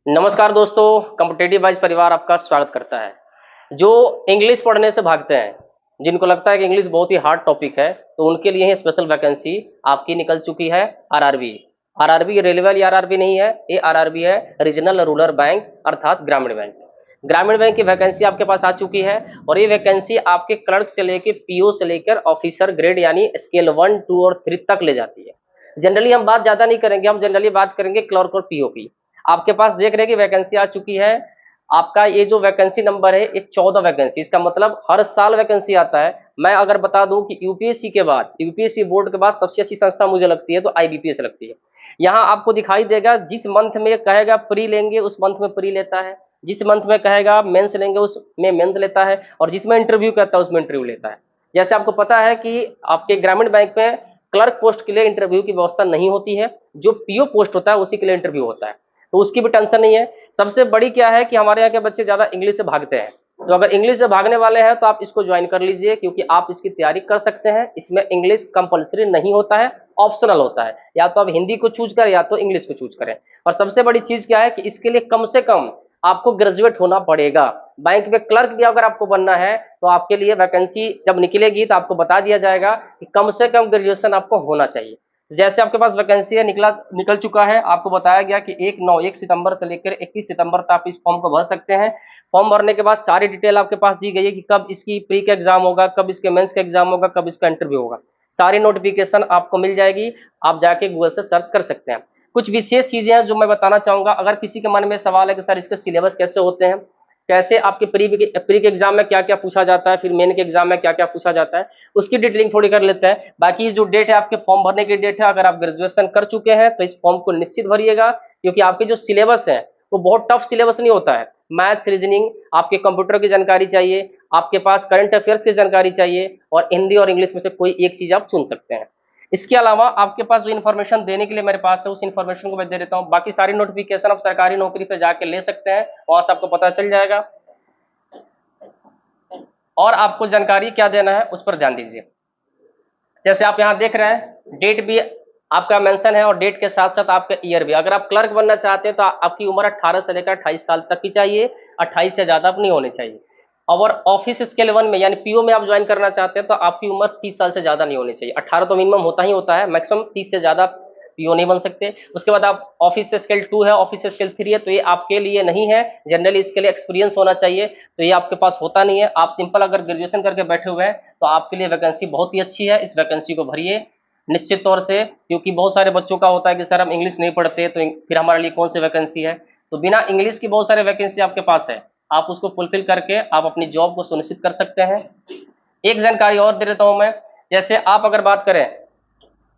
नमस्कार दोस्तों, competitive wise परिवार आपका स्वागत करता है। जो इंग्लिश पढ़ने से भागते हैं, जिनको लगता है कि इंग्लिश बहुत ही हार्ड टॉपिक है, तो उनके लिए ही स्पेशल वैकेंसी आपकी निकल चुकी है। आरआरबी। आरआरबी रेलवे वाली आरआरबी नहीं है, ये आरआरबी है रीजनल रूरल बैंक अर्थात ग्रामीण बैंक। ग्रामीण बैंक की वैकेंसी आपके पास आ चुकी है और ये वैकेंसी आपके क्लर्क से लेकर पीओ से लेकर ऑफिसर ग्रेड यानी स्केल 1, 2 और 3 तक ले जाती है। जनरली हम बात ज्यादा नहीं करेंगे, हम जनरली बात करेंगे क्लर्क और पीओ की। आपके पास देख रहे हैं कि वैकेंसी आ चुकी है। आपका ये जो वैकेंसी नंबर है ये 14 वैकेंसी, इसका मतलब हर साल वैकेंसी आता है। मैं अगर बता दूं कि यूपीएससी के बाद, यूपीएससी बोर्ड के बाद सबसे अच्छी संस्था मुझे लगती है तो आईबीपीएस लगती है। यहाँ आपको दिखाई देगा, जिस मंथ में कहेगा प्री लेंगे उस मंथ में प्री लेता है, जिस मंथ में कहेगा मेंस लेंगे उसमें मेंस लेता है, और जिसमें इंटरव्यू कहता है उसमें इंटरव्यू लेता है। जैसे आपको पता है कि आपके ग्रामीण बैंक में क्लर्क पोस्ट के लिए इंटरव्यू की व्यवस्था नहीं होती है, जो पीओ पोस्ट होता है उसी के लिए इंटरव्यू होता है, तो उसकी भी टेंशन नहीं है। सबसे बड़ी क्या है कि हमारे यहाँ के बच्चे ज्यादा इंग्लिश से भागते हैं, तो अगर इंग्लिश से भागने वाले हैं तो आप इसको ज्वाइन कर लीजिए, क्योंकि आप इसकी तैयारी कर सकते हैं। इसमें इंग्लिश कंपलसरी नहीं होता है, ऑप्शनल होता है। या तो आप हिंदी को चूज करें या तो इंग्लिश को चूज करें। और सबसे बड़ी चीज क्या है कि इसके लिए कम से कम आपको ग्रेजुएट होना पड़ेगा। बैंक में क्लर्क भी अगर आपको बनना है तो आपके लिए वैकेंसी जब निकलेगी तो आपको बता दिया जाएगा कि कम से कम ग्रेजुएशन आपको होना चाहिए। जैसे आपके पास वैकेंसी है, निकल चुका है, आपको बताया गया कि 1 सितंबर से लेकर 21 सितंबर तक आप इस फॉर्म को भर सकते हैं। फॉर्म भरने के बाद सारी डिटेल आपके पास दी गई है कि कब इसकी प्री का एग्जाम होगा, कब इसके मेंस का एग्जाम होगा, कब इसका इंटरव्यू होगा। सारी नोटिफिकेशन आपको मिल जाएगी, आप जाके गूगल से सर्च कर सकते हैं। कुछ विशेष चीजें हैं जो मैं बताना चाहूंगा। अगर किसी के मन में सवाल है कि सर इसके सिलेबस कैसे होते हैं, कैसे आपके प्री के एग्जाम में क्या क्या पूछा जाता है, फिर मेन के एग्जाम में क्या क्या पूछा जाता है, उसकी डिटेलिंग थोड़ी कर लेते हैं। बाकी जो डेट है आपके फॉर्म भरने की डेट है, अगर आप ग्रेजुएशन कर चुके हैं तो इस फॉर्म को निश्चित भरिएगा, क्योंकि आपके जो सिलेबस है वो बहुत टफ सिलेबस नहीं होता है। मैथ्स, रीजनिंग, आपके कंप्यूटर की जानकारी चाहिए, आपके पास करंट अफेयर्स की जानकारी चाहिए, और हिंदी और इंग्लिश में से कोई एक चीज आप चुन सकते हैं। इसके अलावा आपके पास जो इन्फॉर्मेशन देने के लिए मेरे पास है उस इन्फॉर्मेशन को मैं दे देता हूँ। बाकी सारी नोटिफिकेशन आप सरकारी नौकरी पे जाके ले सकते हैं, वहां से आपको पता चल जाएगा। और आपको जानकारी क्या देना है उस पर ध्यान दीजिए। जैसे आप यहाँ देख रहे हैं, डेट भी आपका मेंशन है और डेट के साथ साथ आपका ईयर भी। अगर आप क्लर्क बनना चाहते हैं तो आपकी उम्र 18 से लेकर 28 साल तक की चाहिए, 28 से ज्यादा नहीं होनी चाहिए। और ऑफिस स्केल 1 में यानी पीओ में आप ज्वाइन करना चाहते हैं तो आपकी उम्र 30 साल से ज्यादा नहीं होनी चाहिए। 18 तो मिनिमम होता ही होता है, मैक्सिमम 30 से ज्यादा पीओ नहीं बन सकते। उसके बाद आप ऑफिस स्केल 2 है, ऑफिस स्केल 3 है, तो ये आपके लिए नहीं है। जनरली इसके लिए एक्सपीरियंस होना चाहिए, तो ये आपके पास होता नहीं है। आप सिंपल अगर ग्रेजुएशन करके बैठे हुए हैं तो आपके लिए वैकेंसी बहुत ही अच्छी है। इस वैकेंसी को भरिए निश्चित तौर से, क्योंकि बहुत सारे बच्चों का होता है कि सर हम इंग्लिश नहीं पढ़ते तो फिर हमारे लिए कौन सी वैकेंसी है। तो बिना इंग्लिश की बहुत सारे वैकेंसी आपके पास है, आप उसको फुलफिल करके आप अपनी जॉब को सुनिश्चित कर सकते हैं। एक जानकारी और दे देता हूं मैं। जैसे आप अगर बात करें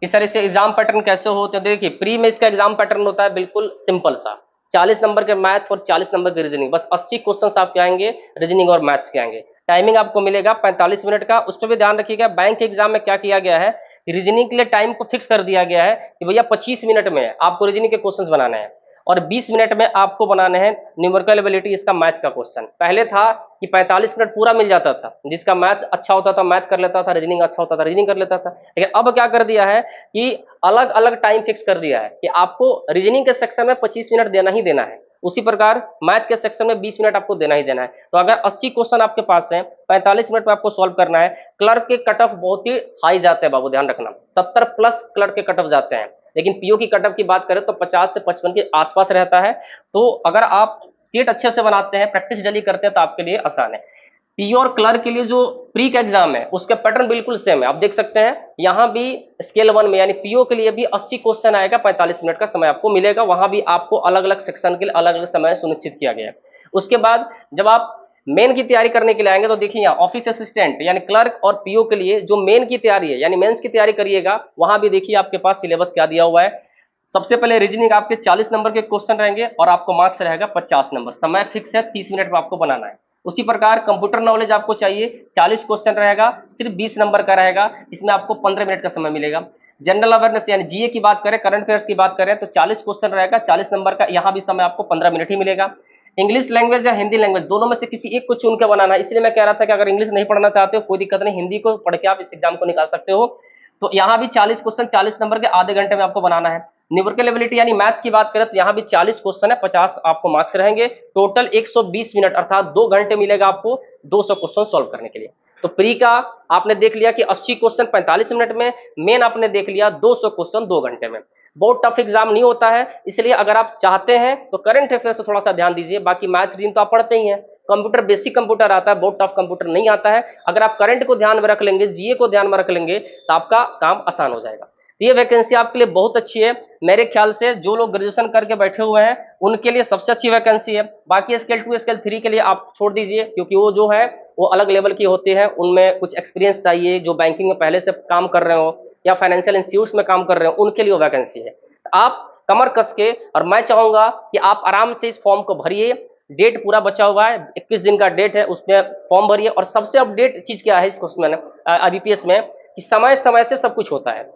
इस तरह से एग्जाम पैटर्न कैसे होते हैं, देखिए प्री में इसका एग्जाम पैटर्न होता है बिल्कुल सिंपल सा, 40 नंबर के मैथ और 40 नंबर के रीजनिंग, बस 80 क्वेश्चन आपके आएंगे, रीजनिंग और मैथ्स के आएंगे। टाइमिंग आपको मिलेगा 45 मिनट का। उस पर भी ध्यान रखिएगा, बैंक के एग्जाम में क्या किया गया है, रीजनिंग के लिए टाइम को फिक्स कर दिया गया है कि भैया 25 मिनट में आपको रीजनिंग के क्वेश्चन बनाने हैं और 20 मिनट में आपको बनाने हैं न्यूमेरिकल एबिलिटी, इसका मैथ का क्वेश्चन। पहले था कि 45 मिनट पूरा मिल जाता था, जिसका मैथ अच्छा होता था मैथ कर लेता था, रीजनिंग अच्छा होता था रीजनिंग कर लेता था। लेकिन अब क्या कर दिया है कि अलग अलग टाइम फिक्स कर दिया है कि आपको रीजनिंग के सेक्शन में 25 मिनट देना ही देना है, उसी प्रकार मैथ के सेक्शन में 20 मिनट आपको देना ही देना है। तो अगर 80 क्वेश्चन आपके पास है, 45 मिनट में आपको सॉल्व करना है। क्लर्क के कट ऑफ बहुत ही हाई जाते हैं बाबू, ध्यान रखना, 70 प्लस क्लर्क के कट ऑफ जाते हैं। लेकिन पीओ की कट ऑफ की बात करें तो 50 से 55 के आसपास रहता है। तो अगर आप सीट अच्छे से बनाते हैं, प्रैक्टिस डेली करते हैं, तो आपके लिए आसान है। पीओ और क्लर्क के लिए जो प्री का एग्जाम है उसका पैटर्न बिल्कुल सेम है, आप देख सकते हैं। यहां भी स्केल 1 में यानी पीओ के लिए भी 80 क्वेश्चन आएगा, 45 मिनट का समय आपको मिलेगा। वहां भी आपको अलग अलग सेक्शन के लिए अलग अलग समय सुनिश्चित किया गया है। उसके बाद जब आप मेन की तैयारी करने के लिए आएंगे तो देखिए यहाँ ऑफिस असिस्टेंट यानी क्लर्क और पीओ के लिए जो मेन की तैयारी है यानी मेंस की तैयारी करिएगा, वहां भी देखिए आपके पास सिलेबस क्या दिया हुआ है। सबसे पहले रीजनिंग आपके 40 नंबर के क्वेश्चन रहेंगे और आपको मार्क्स रहेगा 50 नंबर, समय फिक्स है 30 मिनट में आपको बनाना है। उसी प्रकार कंप्यूटर नॉलेज आपको चाहिए, 40 क्वेश्चन रहेगा, सिर्फ 20 नंबर का रहेगा, इसमें आपको 15 मिनट का समय मिलेगा। जनरल अवेयरनेस यानी जीए की बात करें, करंट अफेयर्स की बात करें तो 40 क्वेश्चन रहेगा, 40 नंबर का, यहाँ भी समय आपको 15 मिनट ही मिलेगा। इंग्लिश लैंग्वेज या हिंदी लैंग्वेज दोनों में से किसी एक को चुन के बनाना है। इसलिए मैं कह रहा था कि अगर इंग्लिश नहीं पढ़ना चाहते हो कोई दिक्कत नहीं, हिंदी को पढ़ के आप इस एग्जाम को निकाल सकते हो। तो यहाँ भी 40 क्वेश्चन 40 नंबर के आधे घंटे में आपको बनाना है। न्यूमेरिकल एबिलिटी यानी मैथ्स की बात करें तो यहाँ भी 40 क्वेश्चन है, 50 आपको मार्क्स रहेंगे। टोटल 120 मिनट अर्थात 2 घंटे मिलेगा आपको 200 क्वेश्चन सॉल्व करने के लिए। तो प्री का आपने देख लिया कि 80 क्वेश्चन 45 मिनट में, मेन आपने देख लिया 200 क्वेश्चन 2 घंटे में। बहुत टफ एग्जाम नहीं होता है, इसलिए अगर आप चाहते हैं तो करंट अफेयर से थोड़ा सा ध्यान दीजिए। बाकी मैथ रीजनिंग तो आप पढ़ते ही हैं, कंप्यूटर बेसिक कंप्यूटर आता है, बहुत टफ कंप्यूटर नहीं आता है। अगर आप करंट को ध्यान में रख लेंगे, जीए को ध्यान में रख लेंगे तो आपका काम आसान हो जाएगा। तो ये वैकेंसी आपके लिए बहुत अच्छी है। मेरे ख्याल से जो लोग ग्रेजुएशन करके बैठे हुए हैं उनके लिए सबसे अच्छी वैकेंसी है। बाकी स्केल 2 स्केल 3 के लिए आप छोड़ दीजिए, क्योंकि वो जो है वो अलग लेवल की होती है, उनमें कुछ एक्सपीरियंस चाहिए, जो बैंकिंग में पहले से काम कर रहे हो या फाइनेंशियल इंस्टीट्यूट्स में काम कर रहे हो उनके लिए वो वैकेंसी है। आप कमर कस के, और मैं चाहूंगा कि आप आराम से इस फॉर्म को भरिए। डेट पूरा बचा हुआ है, 21 दिन का डेट है, उसमें फॉर्म भरिए। और सबसे अपडेट चीज क्या है इसको उसमें आईबीपीएस में कि समय समय से सब कुछ होता है।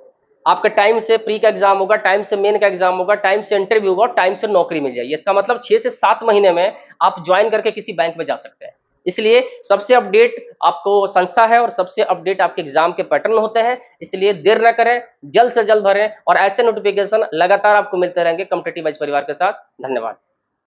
आपका टाइम से प्री का एग्जाम होगा, टाइम से मेन का एग्जाम होगा, टाइम से इंटरव्यू होगा, टाइम से नौकरी मिल जाएगी। इसका मतलब 6 से 7 महीने में आप ज्वाइन करके किसी बैंक में जा सकते हैं। इसलिए सबसे अपडेट आपको संस्था है और सबसे अपडेट आपके एग्जाम के पैटर्न होते हैं। इसलिए देर न करें, जल्द से जल्द भरें, और ऐसे नोटिफिकेशन लगातार आपको मिलते रहेंगे कॉम्पिटिटिव एज परिवार के साथ। धन्यवाद।